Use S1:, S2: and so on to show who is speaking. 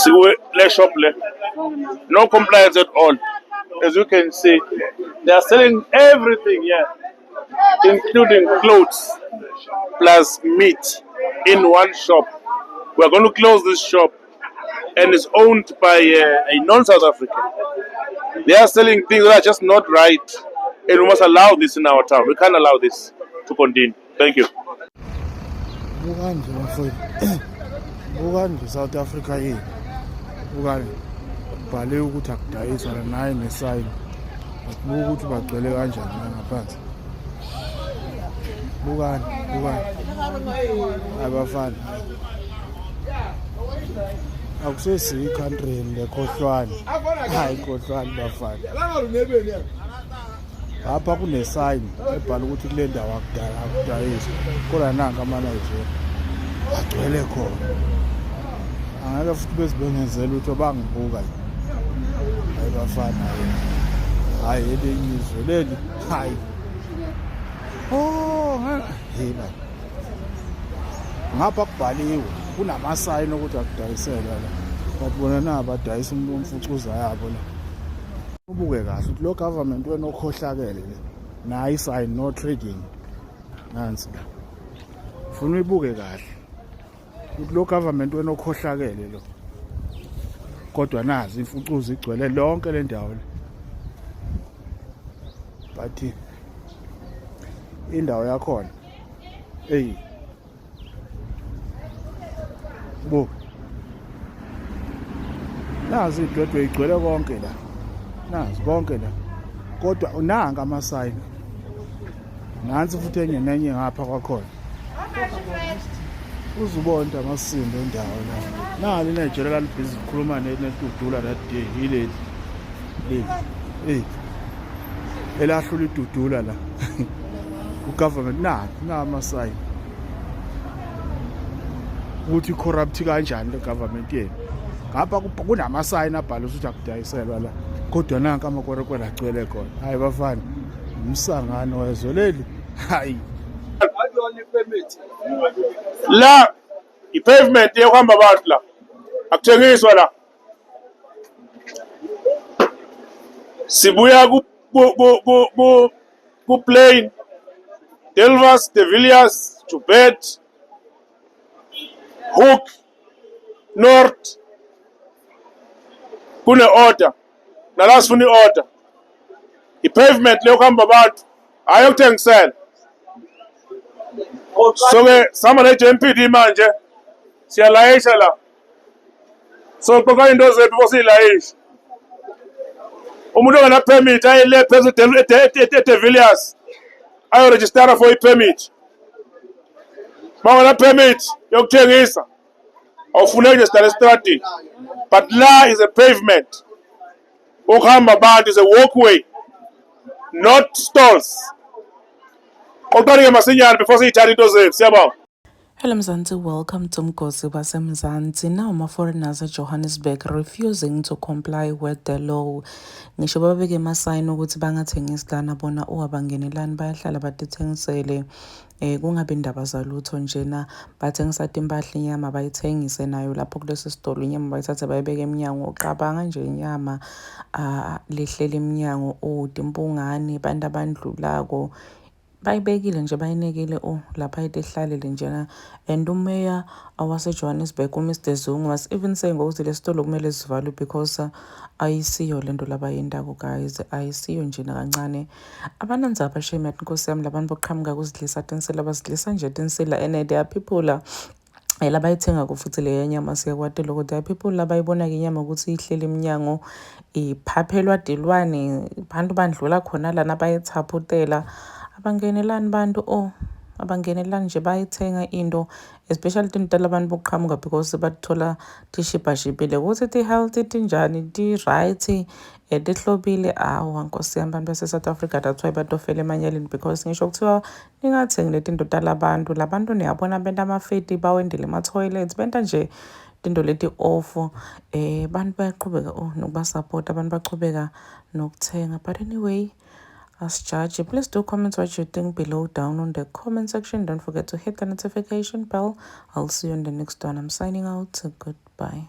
S1: le shop le. No compliance at all. As you can see, they are selling everything here, including clothes plus meat in one shop. We're going to close this shop, and it's owned by a non-South African. They are selling things that are just not right, and we must allow this in our town. We can't allow this to continue. Thank you.
S2: Bukanje mfowethu. Bukanje South Africa yini. Bukanje bhale ukuthi akudayiswa naye nesayini. Buka ukuthi bagcwele kanjani ngaphansi. Bukanje abafana. Akusesi country lekhohlwane. Hayi khohlwane bafana. Lapha kunesayini ebhala ukuthi kule ndawo akudayiswa. Kodwa nanga ama-Nigeria agcwele khona. Angeke futhi bezibengezela ukuthi bangibuka. Hayi bafana. Hayi elizwe leli. Hayi. Oh, hey man. Ngapha kubhaliwe kunamasayini ukuthi akudayiselwa la. But bona nabadayisa umfucuza yabo la. Ubuke kahle ukuthi lo government wenokhohlakele le. Nayi isayini no trading. Nansi. Ufuna uyibuke kahle. Ukuthi lo government wenokhohlakele lo. Kodwa nazi imfucuza igcwele lonke le ndawo le. But indawo yakhona bo nazi idwedwe igcwele konke la, nazi konke la, kodwa unanga amasayini nansi futhi enye nenye ngapha kwakhona uzubona amasindo endawo la. Nali Nigeria lalibhizi ukukhuluma netudula that day yileli elahlula idudula la. Government na amasayini ukuthi corrupt kanjani le government yethu. Ngapha kunamasayini abhala ukuthi akudayiselwa la, kodwa nanka amakwerekwela agcwele khona. Hayi bafana umsangano wezwe leli. Hayi
S1: La i-pavement yokuhamba abantu la akuthengiswa la. Sibuya ku Plain, Delvas, De Villiers, Joubert, Hook, North. Kune order. Nala sifuna i-order. I-pavement le yokuhamba abantu ayokuthengisela. So ke sama ne-JMPD manje siyalayisha la. So qoqa into zethu bose silayisha. Umuntu ongana permit ayile phezulu De Villiers ayo register for i-permit. Bangana permit yokuthengisa awufuna register estradi. But la is a pavement. Ukuhamba abantu is a walkway, not stalls. Qoqa masinyane before siyithatha into zethu. Siyabonga.
S3: Hello Mzansi, welcome to Mgosi Basemzansi. Now my foreigners at Johannesburg refusing to comply with the law. Ngisho babeke emasayini ukuthi bangathengisi lana bona abangenelani bayahlala badethengisele kungabe indaba zalutho njena bathengisa impahla inyama bayithengise nayo lapho kulesi sitolo inyama bayithathe bayibeke eminyango uqabanga nje inyama lehlela eminyango utimpungane bantu abandlulako bayibekile nje bayinekile lapha ayihlalele njena. And umeya awase Johannesburg uMr Zungu was even saying ukuthi lesitolo kumele sivalwe because ayisiyo lento labayendako guys, ayisiyo njena kancane. Abananzaba shame yathi Nkosi yami labantu boqhamuka kuzidlisa tensela basidlisa nje tensela, and there are people labayithenga kufuthi le nyama siyakwatela ukuthi there are people labayibona ke inyama ukuthi ihlele eminyango iphaphelwa dilwane abantu bandlula khona lana bayithaphutela. Abangenelani bantu abangenelani nje bayithenga into, especially into labantu boqhamuka because bathola tishipashipile ukuthi ti-healthy tinjani ti-right tihlobile. Nkosi yami bantu base South Africa that's why batofela emanyaleni because ngisho kuthiwa ningathengi leti nto labantu niyabona benta amafeti bawendele ama-toilets benta nje into leti awful. Bantu bayaqhubeka nokubasupport, abantu baqhubeka nokuthenga. But anyway, as judge, please do comment what you think below down on the comment section. Don't forget to hit the notification bell. I'll see you in the next one. I'm signing out. Goodbye.